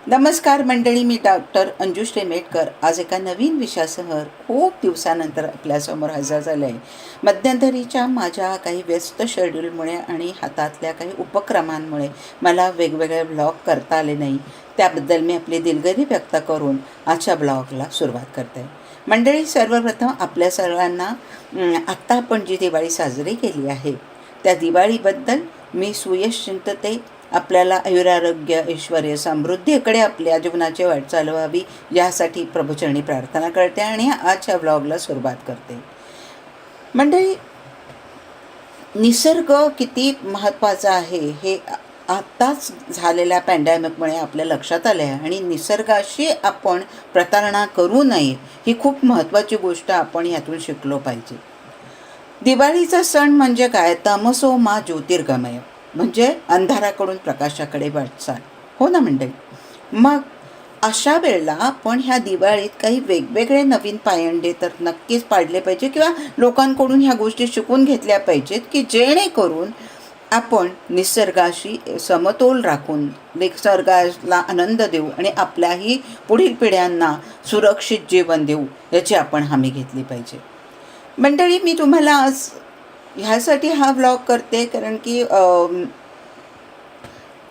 नमस्कार मंडळी, मी डॉक्टर अंजुश रेमेटकर आज एका नवीन विषयासह खूप दिवसानंतर आपल्यासमोर हजर झाले आहे. मध्यंतरीच्या माझ्या काही व्यस्त शेड्यूलमुळे आणि हातातल्या काही उपक्रमांमुळे मला वेगवेगळे ब्लॉग करता आले नाही. त्याबद्दल मी आपली दिलगिरी व्यक्त करून आजच्या ब्लॉगला सुरुवात करते. मंडळी, सर्वप्रथम आपल्या सर्वांना आत्ता आपण जी दिवाळी साजरी केली आहे त्या दिवाळीबद्दल मी सुयश चिंतते. आपल्याला आयुरारोग्य, ऐश्वर्य, समृद्धीकडे आपल्या जीवनाची वाटचाल व्हावी यासाठी प्रभूचरणी प्रार्थना करते आणि आजच्या व्लॉगला सुरुवात करते. मंडळी, निसर्ग किती महत्त्वाचा आहे हे आत्ताच झालेल्या पॅन्डेमिकमुळे आपल्या लक्षात आले आहे आणि निसर्गाशी आपण प्रतारणा करू नये ही खूप महत्त्वाची गोष्ट आपण यातून शिकलो पाहिजे. दिवाळीचा सण म्हणजे काय? तमसो मा ज्योतिर्गमय, म्हणजे अंधाराकडून प्रकाशाकडे वाटचाल. हो ना मंडळी? मग अशा वेळेला आपण ह्या दिवाळीत काही वेगवेगळे नवीन पायंडे तर नक्कीच पाडले पाहिजे किंवा लोकांकडून ह्या गोष्टी शिकून घेतल्या पाहिजेत की जेणेकरून आपण निसर्गाशी समतोल राखून निसर्गाला आनंद देऊ आणि आपल्याही पुढील पिढ्यांना सुरक्षित जीवन देऊ याची आपण हमी घेतली पाहिजे. मंडळी, मी तुम्हाला आज ह्यासाठी हा व्लॉग करते कारण की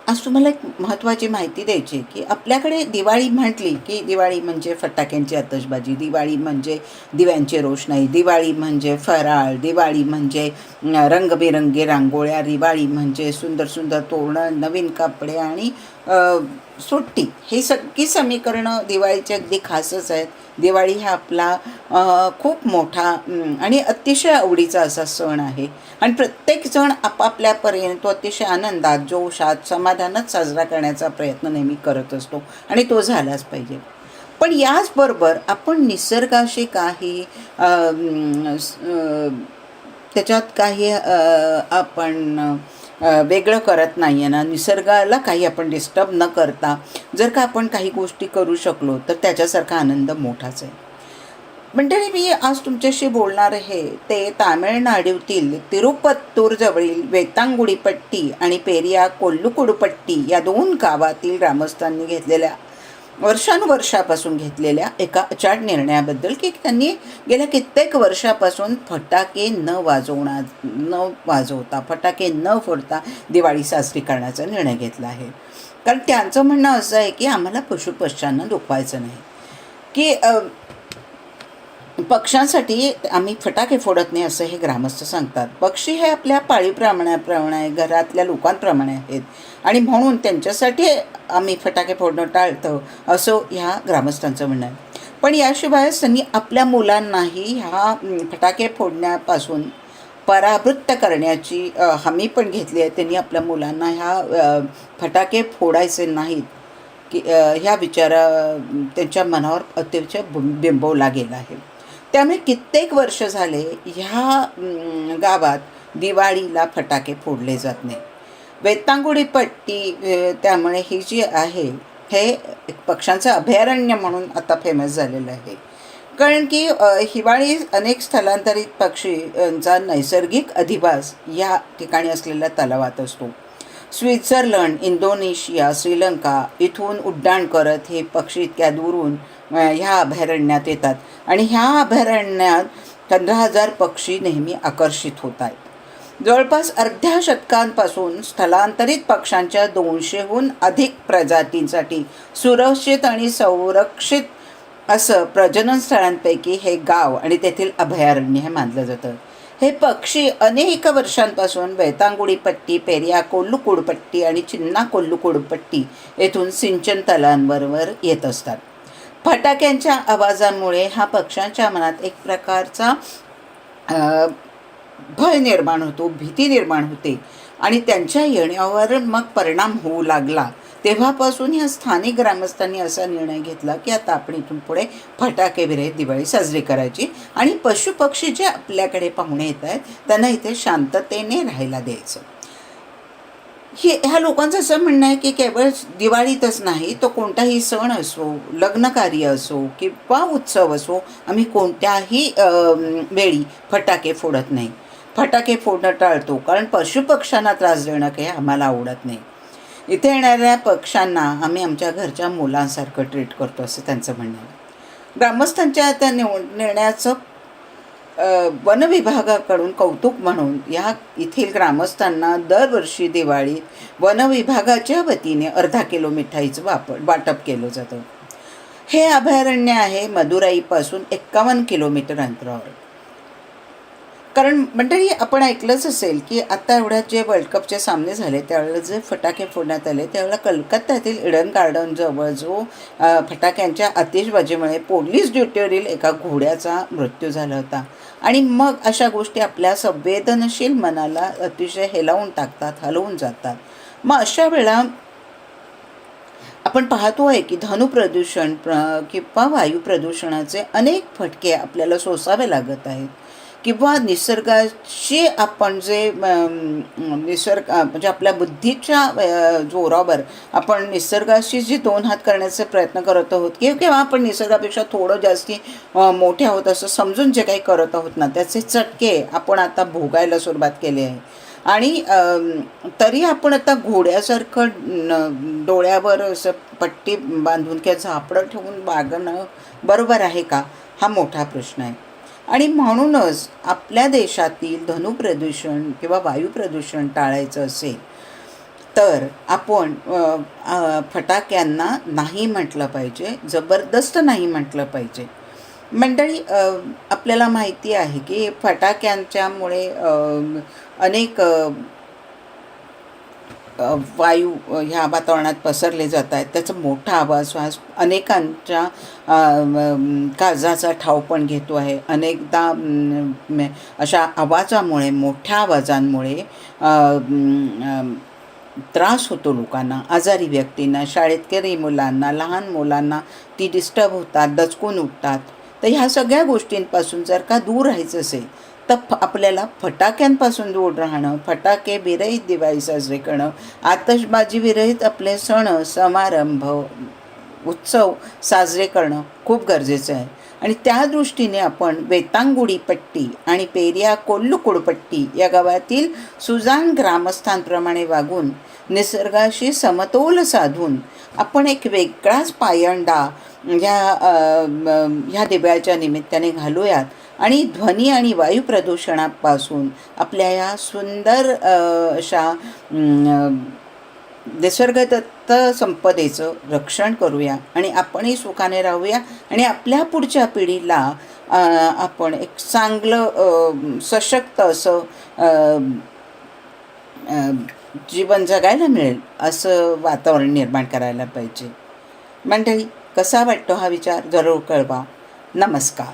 आज तुम्हाला एक महत्त्वाची माहिती द्यायची की आपल्याकडे दिवाळी म्हटली की दिवाळी म्हणजे फटाक्यांची आतषबाजी, दिवाळी म्हणजे दिव्यांची रोषणाई, दिवाळी म्हणजे फराळ, दिवाळी म्हणजे रंगबेरंगी रांगोळ्या, दिवाळी म्हणजे सुंदर सुंदर तोरणं, नवीन कपडे आणि सुट्टी. ही सगळी समीकरणं दिवाळीची अगदी खासच आहेत. दिवाळी हा आपला खूप मोठा आणि अतिशय आवडीचा असा सण आहे आणि प्रत्येक जण आपापल्यापर्यंत तो अतिशय आनंदात, जोशात, समाधानात साजरा करण्याचा प्रयत्न नेहमी करत असतो आणि तो झालाच पाहिजे. पण याचबरोबर आपण निसर्गाशी काही त्याच्यात काही आपण वेगळं करत नाही आहे ना. निसर्गाला काही आपण डिस्टर्ब न करता जर का आपण काही गोष्टी करू शकलो तर त्याच्यासारखा आनंद मोठाच आहे. मंडळी, मी आज तुमच्याशी बोलणार आहे ते तामिळनाडूतील तिरुपत्तूरजवळील वेतांगुडीपट्टी आणि पेरिया कोल्लुकुडुपट्टी या 2 गावातील ग्रामस्थांनी घेतलेल्या वर्षानुवर्षापासून घेतलेल्या एका अचाट निर्णयाबद्दल की त्यांनी गेल्या कित्येक वर्षापासून फटाके न वाजवता फटाके न फोडता दिवाळी साजरी करण्याचा निर्णय घेतला आहे. कारण त्यांचं म्हणणं असं आहे की आम्हाला पशुपक्ष्यांना दुखवायचं नाही, की पक्ष्यांसाठी आम्ही फटाके फोडत नाही असं हे ग्रामस्थ सांगतात. पक्षी हे आपल्या पाळीवप्रमाणे घरातल्या लोकांप्रमाणे आहेत आणि म्हणून त्यांच्यासाठी आम्ही फटाके फोडणं टाळतं असं ह्या ग्रामस्थांचं म्हणणं आहे. पण याशिवाय त्यांनी आपल्या मुलांनाही ह्या फटाके फोडण्यापासून परावृत्त करण्याची हमी पण घेतली आहे. त्यांनी आपल्या मुलांना ह्या फटाके फोडायचे नाहीत की ह्या विचारा त्यांच्या मनावर अतिशय बिंबवला गेला आहे. त्यामुळे कित्येक वर्ष झाले ह्या गावात दिवाळीला फटाके फोडले जात नाही. वेतांगुडीपट्टी त्यामुळे ही जी आहे हे एक पक्ष्यांचं अभयारण्य म्हणून आता फेमस झालेलं आहे. कारण की हिवाळी अनेक स्थलांतरित पक्षींचा नैसर्गिक अधिवास या ठिकाणी असलेल्या तलावात असतो. स्वित्झर्लंड, इंडोनेशिया, श्रीलंका इथून उड्डाण करत हे पक्षी इतक्या दूरून ह्या अभयारण्यात येतात आणि ह्या अभयारण्यात 15,000 पक्षी नेहमी आकर्षित होत आहेत. जवळपास अर्ध्या शतकांपासून स्थलांतरित पक्ष्यांच्या 200हून अधिक प्रजातींसाठी सुरक्षित आणि संरक्षित असं प्रजनन स्थळांपैकी हे गाव आणि तेथील अभयारण्य हे मानलं जातं. हे पक्षी अनेक वर्षांपासून वेतांगुडीपट्टी, पेरिया कोल्लुकुडुपट्टी आणि चिन्ना कोल्लुकुडुपट्टी येथून सिंचन तलांवर येत असतात. फटाक्यांच्या आवाजामुळे ह्या पक्ष्यांच्या मनात एक प्रकारचा भय निर्माण होतो, भीती निर्माण होते आणि त्यांच्या येण्यावर मग परिणाम होऊ लागला. तेव्हापासून ह्या स्थानिक ग्रामस्थांनी असा निर्णय घेतला की आता आपण इथून पुढे फटाके विरहित दिवाळी साजरी करायची आणि पशुपक्षी जे आपल्याकडे पाहुणे येत आहेत त्यांना इथे शांततेने राहायला द्यायचं. ह्या लोकांचं असं म्हणणं आहे की केवळ दिवाळीतच नाही, तो कोणताही सण असो, लग्नकार्य असो किंवा उत्सव असो, आम्ही कोणत्याही वेळी फटाके फोडत नाही. फटाके फोडणं टाळतो कारण पशुपक्ष्यांना त्रास देणं काही आम्हाला आवडत नाही. इथे येणाऱ्या पक्ष्यांना आम्ही आमच्या घरच्या मुलांसारखं ट्रीट करतो असं त्यांचं म्हणणं आहे. ग्रामस्थांच्या त्या निर्णयाचं वन विभागाकडून कौतुक म्हणून या येथील ग्रामस्थांना दरवर्षी दिवाळीत वन विभागाच्या वतीने अर्धा किलो मिठाईचं वाटप केलं जातं. हे अभयारण्य आहे मदुराईपासून 51 किलोमीटर अंतरावर. कारण मंडळी, आपण ऐकलंच असेल की आता एवढ्यात जे वर्ल्ड कपचे सामने झाले त्यावेळेला जे फटाके फोडण्यात आले त्यावेळेला कलकत्त्यातील इडन गार्डनजवळ जो फटाक्यांच्या आतिषबाजीमुळे पोलीस ड्युटीवरील एका घोड्याचा मृत्यू झाला होता. आणि मग अशा गोष्टी आपल्या संवेदनशील मनाला अतिशय हेलावून टाकतात, हलवून जातात. मग अशा वेळा आपण पाहतो आहे की ध्वनिप्रदूषण किंवा वायू प्रदूषणाचे अनेक फटके आपल्याला सोसावे लागत आहेत. किंवा निसर्गाशी आपण जे निसर्ग म्हणजे आपल्या बुद्धीच्या जोरावर आपण निसर्गाशी जे दोन हात करण्याचे प्रयत्न करत आहोत किंवा आपण निसर्गापेक्षा थोडं जास्ती मोठे आहोत असं समजून जे काही करत आहोत ना, त्याचे चटके आपण आता भोगायला सुरुवात केली आहे. आणि तरी आपण आता घोड्यासारखं डोळ्यावर असं पट्टी बांधून किंवा झापडं ठेवून वागणं बरोबर आहे का, हा मोठा प्रश्न आहे. आणि म्हणूनच आपल्या देशातील ध्वनिप्रदूषण किंवा वायू प्रदूषण टाळायचं असेल तर आपण फटाक्यांना नाही म्हटलं पाहिजे, जबरदस्त नाही म्हटलं पाहिजे. मंडळी, आपल्याला माहिती आहे की फटाक्यांच्यामुळे अनेक वायू ह्या वातावरणात पसरले जात आहेत. त्याचा मोठा आवाज अनेकांच्या काळजाचा ठाव पण घेतो आहे. अनेकदा अशा आवाजामुळे, मोठ्या आवाजांमुळे त्रास होतो लोकांना, आजारी व्यक्तींना, शाळेतकरी मुलांना, लहान मुलांना ती डिस्टर्ब होतात, दचकून उठतात. तर ह्या सगळ्या गोष्टींपासून जर का दूर राहायचं असेल तर आपल्याला फटाक्यांपासून दूर राहणं, फटाके विरहित दिवाळी साजरे करणं, आतषबाजी विरहित आपले सण समारंभ उत्सव साजरे करणं खूप गरजेचं आहे. आणि त्या दृष्टीने आपण वेतांगुडी पट्टी आणि पेरिया कोल्लुकुडपट्टी या गावातील सुजाण ग्रामस्थांप्रमाणे वागून निसर्गाशी समतोल साधून आपण एक वेगळाच पायंडा ह्या दिवाळीच्या निमित्ताने घालूयात आणि ध्वनी आणि वायू प्रदूषणापासून आपल्या या सुंदर अशा निसर्गदत्त संपदेचं रक्षण करूया आणि आपणही सुखाने राहूया आणि आपल्या पुढच्या पिढीला आपण एक चांगलं सशक्त असं जीवन जगायला मिळेल असं वातावरण निर्माण करायला पाहिजे. मंडळी, कसा वाटतो हा विचार जरूर कळवा. नमस्कार.